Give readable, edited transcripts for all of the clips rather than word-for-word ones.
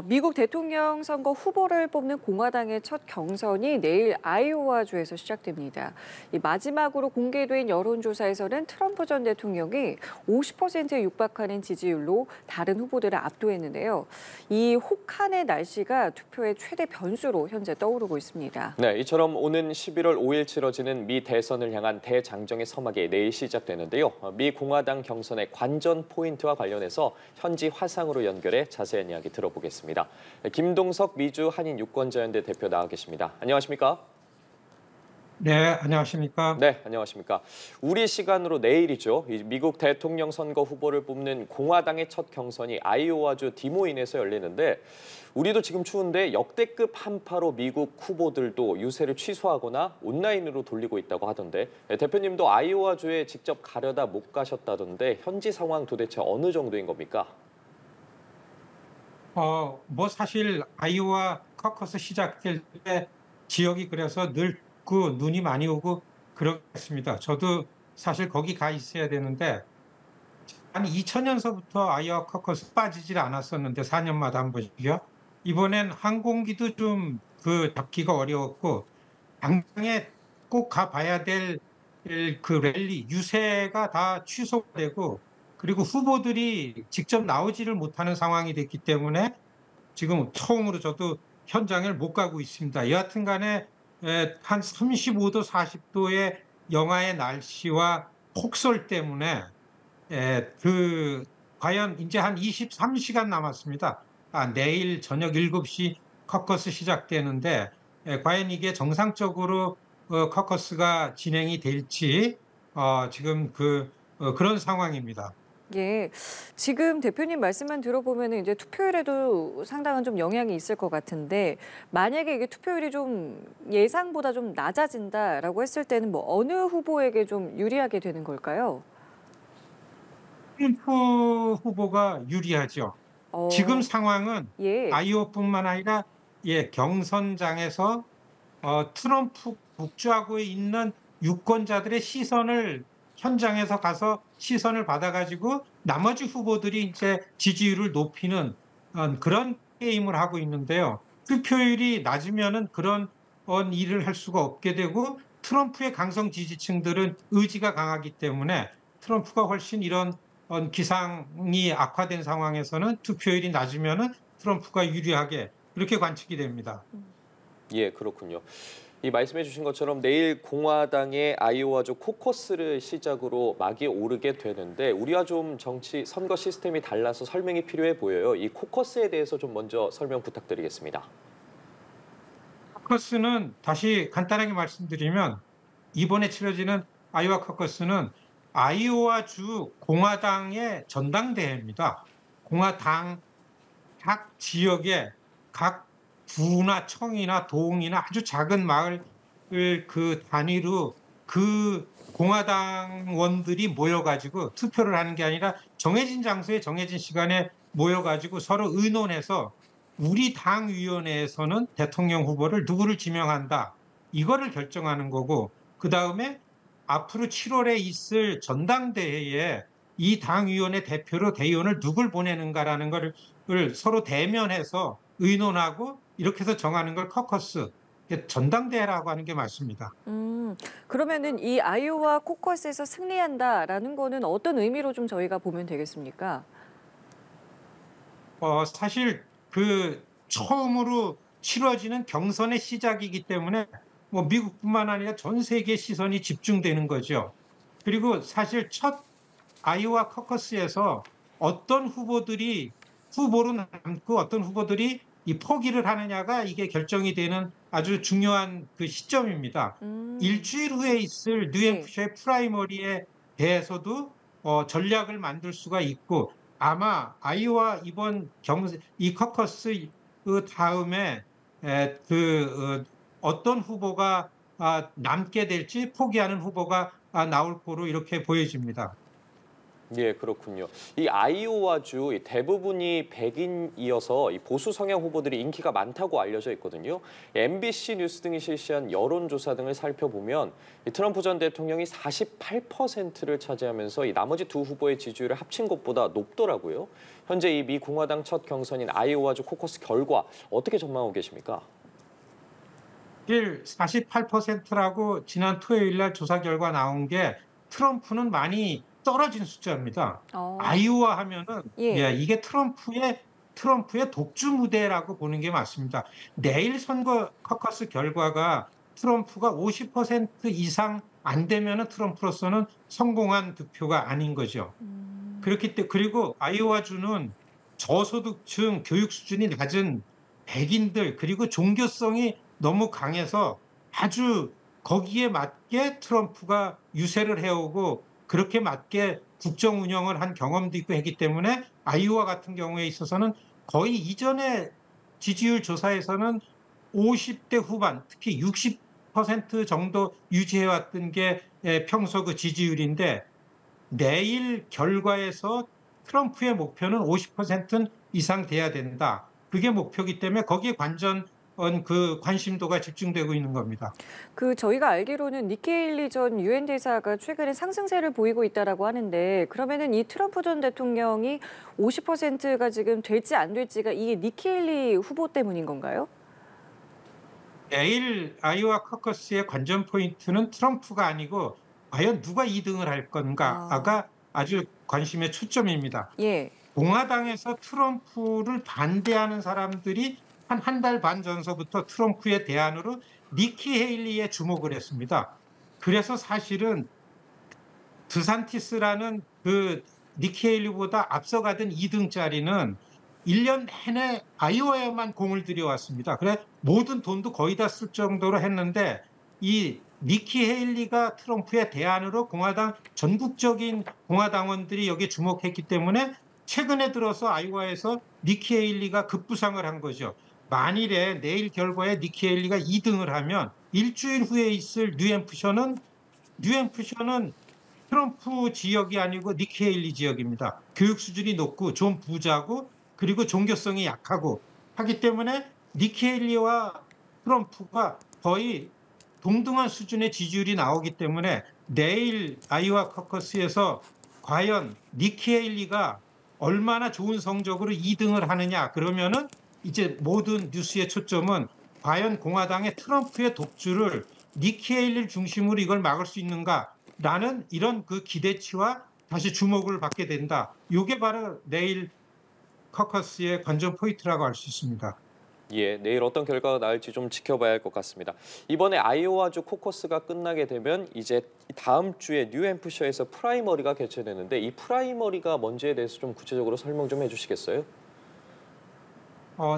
미국 대통령 선거 후보를 뽑는 공화당의 첫 경선이 내일 아이오와주에서 시작됩니다. 이 마지막으로 공개된 여론조사에서는 트럼프 전 대통령이 50%에 육박하는 지지율로 다른 후보들을 압도했는데요. 이 혹한의 날씨가 투표의 최대 변수로 현재 떠오르고 있습니다. 네, 이처럼 오는 11월 5일 치러지는 미 대선을 향한 대장정의 서막이 내일 시작되는데요. 미 공화당 경선의 관전 포인트와 관련해서 현지 화상으로 연결해 자세한 이야기 들어보겠습니다. 김동석 미주 한인 유권자연대 대표 나와 계십니다. 안녕하십니까? 네, 안녕하십니까? 네, 안녕하십니까? 우리 시간으로 내일이죠. 미국 대통령 선거 후보를 뽑는 공화당의 첫 경선이 아이오와주 디모인에서 열리는데 우리도 지금 추운데 역대급 한파로 미국 후보들도 유세를 취소하거나 온라인으로 돌리고 있다고 하던데 대표님도 아이오와주에 직접 가려다 못 가셨다던데 현지 상황 도대체 어느 정도인 겁니까? 사실 아이오와 커커스 시작될 때 지역이 그래서 늙고 눈이 많이 오고 그렇습니다. 저도 사실 거기 가 있어야 되는데 한 2000년서부터 아이오와 커커스 빠지질 않았었는데 4년마다 한 번씩요. 이번엔 항공기도 좀 잡기가 어려웠고 당장에 꼭 가봐야 될 그 랠리, 유세가 다 취소되고 그리고 후보들이 직접 나오지를 못하는 상황이 됐기 때문에 지금 처음으로 저도 현장을 못 가고 있습니다. 여하튼 간에 한 35도, 40도의 영하의 날씨와 폭설 때문에 과연 이제 한 23시간 남았습니다. 내일 저녁 7시 커커스 시작되는데 과연 이게 정상적으로 커커스가 진행이 될지 지금 그런 상황입니다. 예, 지금 대표님 말씀만 들어보면 이제 투표율에도 상당한 좀 영향이 있을 것 같은데 만약에 이게 투표율이 좀 예상보다 좀 낮아진다라고 했을 때는 뭐 어느 후보에게 좀 유리하게 되는 걸까요? 트럼프 후보가 유리하죠. 지금 어, 상황은 예. 아이오뿐만 아니라 경선장에서 트럼프 북주하고 있는 유권자들의 시선을 현장에서 가서 시선을 받아가지고 나머지 후보들이 이제 지지율을 높이는 그런 게임을 하고 있는데요. 투표율이 낮으면은 그런 일을 할 수가 없게 되고 트럼프의 강성 지지층들은 의지가 강하기 때문에 트럼프가 훨씬 이런 기상이 악화된 상황에서는 투표율이 낮으면은 트럼프가 유리하게 그렇게 관측이 됩니다. 예, 그렇군요. 이 말씀해 주신 것처럼 내일 공화당의 아이오와주 코커스를 시작으로 막이 오르게 되는데 우리와 좀 선거 시스템이 달라서 설명이 필요해 보여요. 이 코커스에 대해서 좀 먼저 설명 부탁드리겠습니다. 커커스는 다시 간단하게 말씀드리면 이번에 치러지는 아이오와 커커스는 아이오와 주 공화당의 전당대회입니다. 공화당 각 지역의 각 구나 청이나 동이나 아주 작은 마을 단위로 공화당원들이 모여가지고 투표를 하는 게 아니라 정해진 장소에 정해진 시간에 모여가지고 서로 의논해서 우리 당 위원회에서는 대통령 후보를 누구를 지명한다. 이거를 결정하는 거고 그다음에 앞으로 7월에 있을 전당대회에 이 당위원회 대표로 대의원을 누굴 보내는가라는 것을 서로 대면해서 의논하고 이렇게 해서 정하는 걸 커커스, 전당대회라고 하는 게 맞습니다. 그러면은 이 아이오와 코커스에서 승리한다라는 거는 어떤 의미로 좀 저희가 보면 되겠습니까? 사실 처음으로 치러지는 경선의 시작이기 때문에 뭐 미국뿐만 아니라 전 세계 시선이 집중되는 거죠. 그리고 사실 첫 아이오와 커커스에서 어떤 후보들이 후보로 남고 어떤 후보들이 이 포기를 하느냐가 이게 결정이 되는 아주 중요한 시점입니다. 음, 일주일 후에 있을 네. 뉴햄프셔의 프라이머리에 대해서도 전략을 만들 수가 있고 아마 아이오와 이 커커스 그 다음에 어떤 후보가 남게 될지 포기하는 후보가 나올 거로 이렇게 보여집니다. 예, 그렇군요. 이 아이오와주 대부분이 백인이어서 이 보수 성향 후보들이 인기가 많다고 알려져 있거든요. MBC 뉴스 등이 실시한 여론조사 등을 살펴보면 이 트럼프 전 대통령이 48%를 차지하면서 이 나머지 두 후보의 지지율을 합친 것보다 높더라고요. 현재 이 미 공화당 첫 경선인 아이오와주 코커스 결과 어떻게 전망하고 계십니까? 48%라고 지난 토요일 날 조사 결과 나온 게 트럼프는 많이 떨어진 숫자입니다. 어, 아이오와 하면은 예. 예, 이게 트럼프의 독주 무대라고 보는 게 맞습니다. 내일 선거 커커스 결과가 트럼프가 50% 이상 안 되면은 트럼프로서는 성공한 득표가 아닌 거죠. 그렇기 때문에 그리고 아이오와주는 저소득층 교육 수준이 낮은 백인들 그리고 종교성이 너무 강해서 아주 거기에 맞게 트럼프가 유세를 해오고 그렇게 맞게 국정 운영을 한 경험도 있고 했기 때문에 아이오와 같은 경우에 있어서는 거의 이전의 지지율 조사에서는 50대 후반 특히 60% 정도 유지해왔던 게 평소 그 지지율인데 내일 결과에서 트럼프의 목표는 50% 이상 돼야 된다. 그게 목표이기 때문에 거기에 그 관심도가 집중되고 있는 겁니다. 저희가 알기로는 니키 헤일리 전 유엔 대사가 최근에 상승세를 보이고 있다라고 하는데 그러면은 이 트럼프 전 대통령이 50%가 지금 될지 안 될지가 이게 니키 헤일리 후보 때문인 건가요? 내일 아이오와 커커스의 관전 포인트는 트럼프가 아니고 과연 누가 2등을 할 아, 건가가 아주 관심의 초점입니다. 예. 공화당에서 트럼프를 반대하는 사람들이 한 달 반 전서부터 트럼프의 대안으로 니키 헤일리에 주목을 했습니다. 그래서 사실은 드산티스라는 그 니키 헤일리보다 앞서가던 2등짜리는 1년 내내 아이오와에만 공을 들여왔습니다. 그래 모든 돈도 거의 다 쓸 정도로 했는데 이 니키 헤일리가 트럼프의 대안으로 공화당 전국적인 공화당원들이 여기에 주목했기 때문에 최근에 들어서 아이오와에서 니키 헤일리가 급부상을 한 거죠. 만일에 내일 결과에 니키 헤일리가 2등을 하면 일주일 후에 있을 뉴햄프셔는 트럼프 지역이 아니고 니키 헤일리 지역입니다. 교육 수준이 높고 좀 부자고 그리고 종교성이 약하고 하기 때문에 니키 헤일리와 트럼프가 거의 동등한 수준의 지지율이 나오기 때문에 내일 아이오와 커커스에서 과연 니키 헤일리가 얼마나 좋은 성적으로 2등을 하느냐 그러면은 이제 모든 뉴스의 초점은 과연 공화당의 트럼프의 독주를 니키 헤일리를 중심으로 이걸 막을 수 있는가라는 이런 그 기대치와 다시 주목을 받게 된다. 이게 바로 내일 커커스의 관전 포인트라고 할 수 있습니다. 예, 내일 어떤 결과가 나올지 좀 지켜봐야 할 것 같습니다. 이번에 아이오와주 코커스가 끝나게 되면 이제 다음 주에 뉴햄프셔에서 프라이머리가 개최되는데 이 프라이머리가 뭔지에 대해서 좀 구체적으로 설명 좀 해주시겠어요?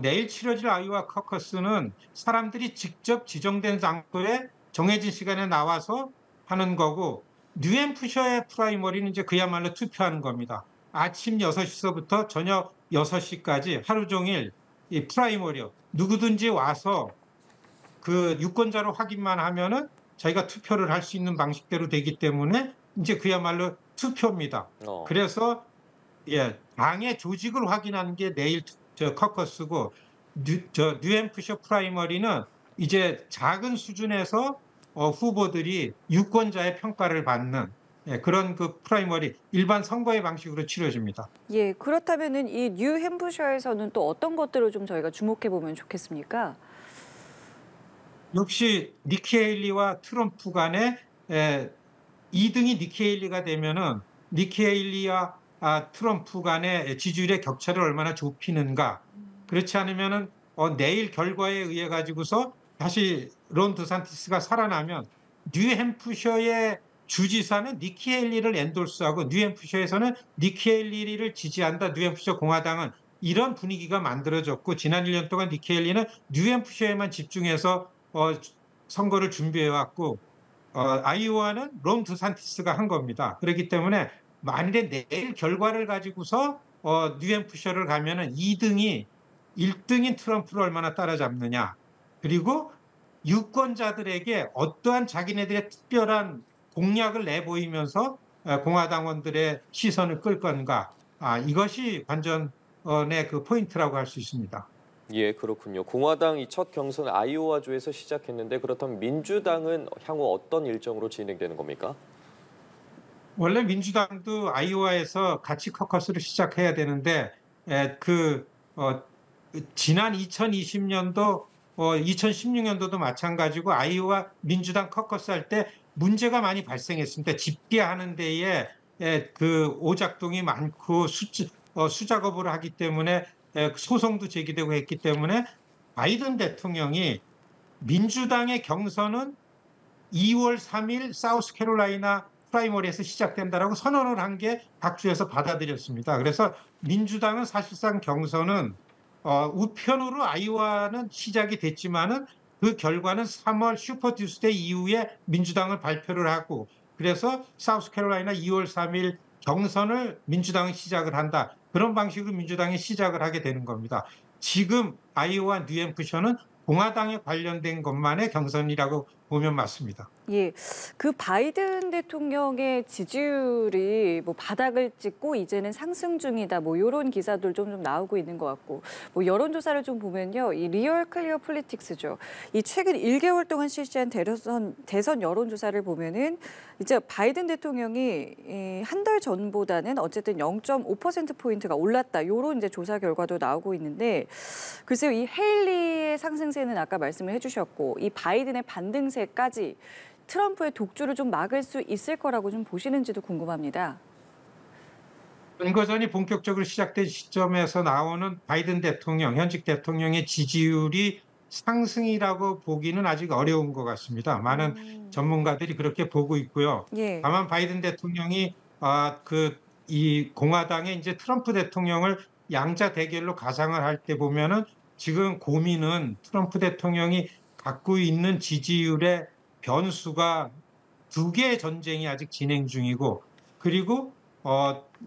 내일 치러질 아이오와 커커스는 사람들이 직접 지정된 장소에 정해진 시간에 나와서 하는 거고 뉴햄프셔의 프라이머리는 이제 그야말로 투표하는 겁니다. 아침 6시서부터 저녁 6시까지 하루 종일 이 프라이머리요. 누구든지 와서 그 유권자로 확인만 하면은 저희가 투표를 할 수 있는 방식대로 되기 때문에 이제 그야말로 투표입니다. 어. 그래서 예, 당의 조직을 확인하는 게 내일 저 커커스고 뉴햄프셔 프라이머리는 이제 작은 수준에서 후보들이 유권자의 평가를 받는 그런 그 프라이머리 일반 선거의 방식으로 치러집니다. 예, 그렇다면은 이 뉴햄프셔에서는 또 어떤 것들을 좀 저희가 주목해 보면 좋겠습니까? 역시 니키 헤일리와 트럼프 간에 2등이 니키 헤일리가 되면은 니키 헤일리와 트럼프 간의 지지율의 격차를 얼마나 좁히는가. 그렇지 않으면은 내일 결과에 의해 가지고서 다시 론 드산티스가 살아나면 뉴햄프셔의 주지사는 니키 헤일리를 엔돌스하고 뉴햄프셔에서는 니키 헤일리를 지지한다. 뉴햄프셔 공화당은 이런 분위기가 만들어졌고 지난 1년 동안 니키 헤일리는 뉴햄프셔에만 집중해서 선거를 준비해 왔고 아이오와는 론 드산티스가 한 겁니다. 그렇기 때문에 만일에 내일 결과를 가지고서 뉴햄프셔를 가면은 2등이 1등인 트럼프를 얼마나 따라잡느냐. 그리고 유권자들에게 어떠한 자기네들의 특별한 공약을 내보이면서 공화당원들의 시선을 끌 건가? 이것이 관전의 그 포인트라고 할 수 있습니다. 예, 그렇군요. 공화당 이 첫 경선 아이오와주에서 시작했는데 그렇다면 민주당은 향후 어떤 일정으로 진행되는 겁니까? 원래 민주당도 아이오와에서 같이 커커스를 시작해야 되는데 에, 그 어, 지난 2020년도 2016년도도 마찬가지고 아이오와 민주당 커커스 할 때 문제가 많이 발생했습니다. 집계하는 데에 그 오작동이 많고 수작업을 하기 때문에 소송도 제기되고 했기 때문에 바이든 대통령이 민주당의 경선은 2월 3일 사우스캐롤라이나 프라이머리에서 시작된다라고 선언을 한 게 각 주에서 받아들였습니다. 그래서 민주당은 사실상 경선은 우편으로 아이오와는 시작이 됐지만은 그 결과는 3월 슈퍼 투스데이 이후에 민주당을 발표를 하고 그래서 사우스캐롤라이나 2월 3일 경선을 민주당이 시작을 한다. 그런 방식으로 민주당이 시작을 하게 되는 겁니다. 지금 아이오와 뉴햄프셔는 공화당에 관련된 것만의 경선이라고 보면 맞습니다. 예, 그 바이든 대통령의 지지율이 뭐 바닥을 찍고 이제는 상승 중이다. 뭐 이런 기사들 좀 나오고 있는 것 같고, 뭐 여론조사를 좀 보면요, 이 리얼 클리어 폴리틱스죠. 이 최근 1개월 동안 실시한 대선 여론조사를 보면은 이제 바이든 대통령이 한 달 전보다는 어쨌든 0.5% 포인트가 올랐다. 이런 이제 조사 결과도 나오고 있는데, 글쎄요, 이 헤일리의 상승세는 아까 말씀을 해주셨고, 이 바이든의 반등세까지. 트럼프의 독주를 좀 막을 수 있을 거라고 좀 보시는지도 궁금합니다. 선거전이 본격적으로 시작된 시점에서 나오는 바이든 대통령, 현직 대통령의 지지율이 상승이라고 보기는 아직 어려운 것 같습니다. 많은 전문가들이 그렇게 보고 있고요. 예. 다만 바이든 대통령이 이 공화당의 이제 트럼프 대통령을 양자 대결로 가상을 할 때 보면은 지금 고민은 트럼프 대통령이 갖고 있는 지지율의 변수가 두 개의 전쟁이 아직 진행 중이고 그리고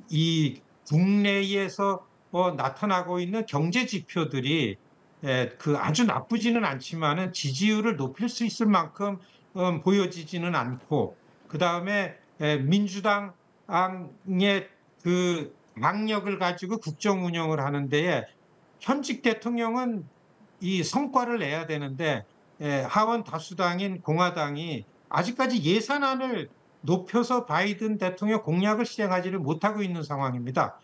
이 국내에서 나타나고 있는 경제 지표들이 그 아주 나쁘지는 않지만은 지지율을 높일 수 있을 만큼 보여지지는 않고 그 다음에 민주당의 그 망력을 가지고 국정 운영을 하는 데에 현직 대통령은 이 성과를 내야 되는데 하원 다수당인 공화당이 아직까지 예산안을 높여서 바이든 대통령 공약을 실행하지를 못하고 있는 상황입니다.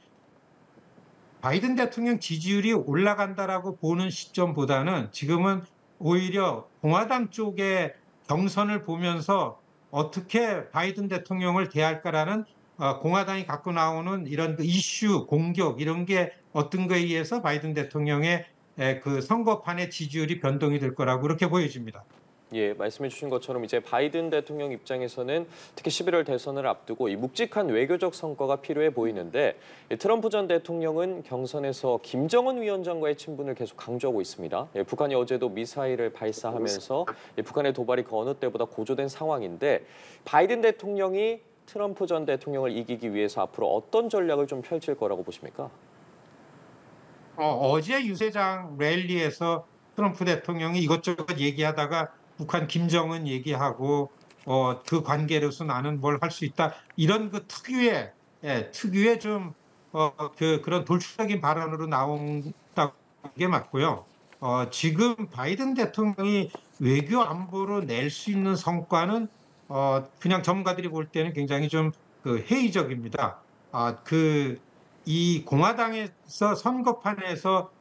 바이든 대통령 지지율이 올라간다라고 보는 시점보다는 지금은 오히려 공화당 쪽의 경선을 보면서 어떻게 바이든 대통령을 대할까라는 공화당이 갖고 나오는 이런 그 이슈, 공격 이런 게 어떤 거에 의해서 바이든 대통령의 그 선거판의 지지율이 변동이 될 거라고 그렇게 보여집니다. 예, 말씀해 주신 것처럼 이제 바이든 대통령 입장에서는 특히 11월 대선을 앞두고 이 묵직한 외교적 성과가 필요해 보이는데 트럼프 전 대통령은 경선에서 김정은 위원장과의 친분을 계속 강조하고 있습니다. 예, 북한이 어제도 미사일을 발사하면서 북한의 도발이 그 어느 때보다 고조된 상황인데 바이든 대통령이 트럼프 전 대통령을 이기기 위해서 앞으로 어떤 전략을 좀 펼칠 거라고 보십니까? 어제 유세장 랠리에서 트럼프 대통령이 이것저것 얘기하다가 북한 김정은 얘기하고 그 관계로서 나는 뭘 할 수 있다 이런 그 특유의 좀 그런 돌출적인 발언으로 나온다는 게 맞고요. 지금 바이든 대통령이 외교 안보로 낼 수 있는 성과는 그냥 전문가들이 볼 때는 굉장히 좀 그 회의적입니다. 이 공화당에서 선거판에서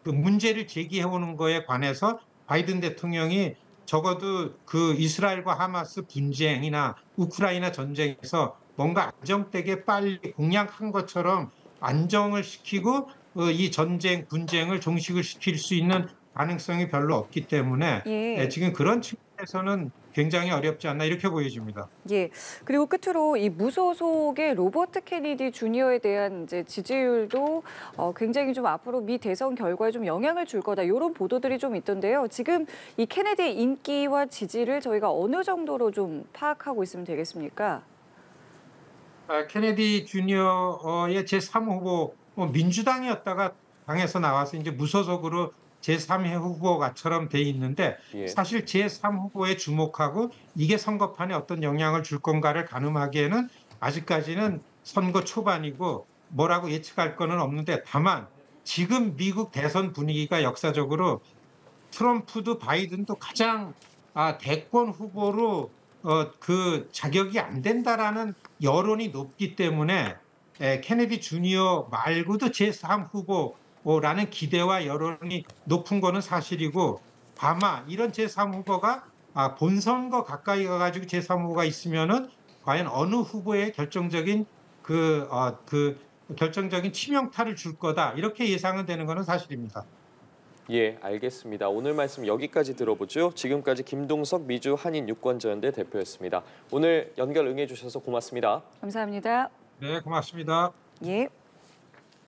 그 문제를 제기해오는 거에 관해서 바이든 대통령이 적어도 그 이스라엘과 하마스 분쟁이나 우크라이나 전쟁에서 뭔가 안정되게 빨리 공약한 것처럼 안정을 시키고 이 전쟁, 분쟁을 종식을 시킬 수 있는 가능성이 별로 없기 때문에 예. 지금 그런 측면에서는 굉장히 어렵지 않나 이렇게 보여집니다. 예. 그리고 끝으로 이 무소속의 로버트 케네디 주니어에 대한 이제 지지율도 굉장히 좀 앞으로 미 대선 결과에 좀 영향을 줄 거다. 이런 보도들이 좀 있던데요. 지금 이 케네디의 인기와 지지를 저희가 어느 정도로 좀 파악하고 있으면 되겠습니까? 케네디 주니어의 제3 후보 민주당이었다가 당에서 나와서 이제 무소속으로 제3의 후보가처럼 돼 있는데 예. 사실 제3 후보에 주목하고 이게 선거판에 어떤 영향을 줄 건가를 가늠하기에는 아직까지는 선거 초반이고 뭐라고 예측할 거는 없는데 다만 지금 미국 대선 분위기가 역사적으로 트럼프도 바이든도 가장 대권 후보로 그 자격이 안 된다라는 여론이 높기 때문에 케네디 주니어 말고도 제3 후보라는 기대와 여론이 높은 거는 사실이고 다만 이런 제3 후보가 본선거 가까이 가가지고 제3 후보가 있으면은 과연 어느 후보에 결정적인 그 결정적인 치명타를 줄 거다 이렇게 예상은 되는 거는 사실입니다. 예, 알겠습니다. 오늘 말씀 여기까지 들어보죠. 지금까지 김동석 미주 한인유권자연대 대표였습니다. 오늘 연결 응해주셔서 고맙습니다. 감사합니다. 네, 고맙습니다. 예.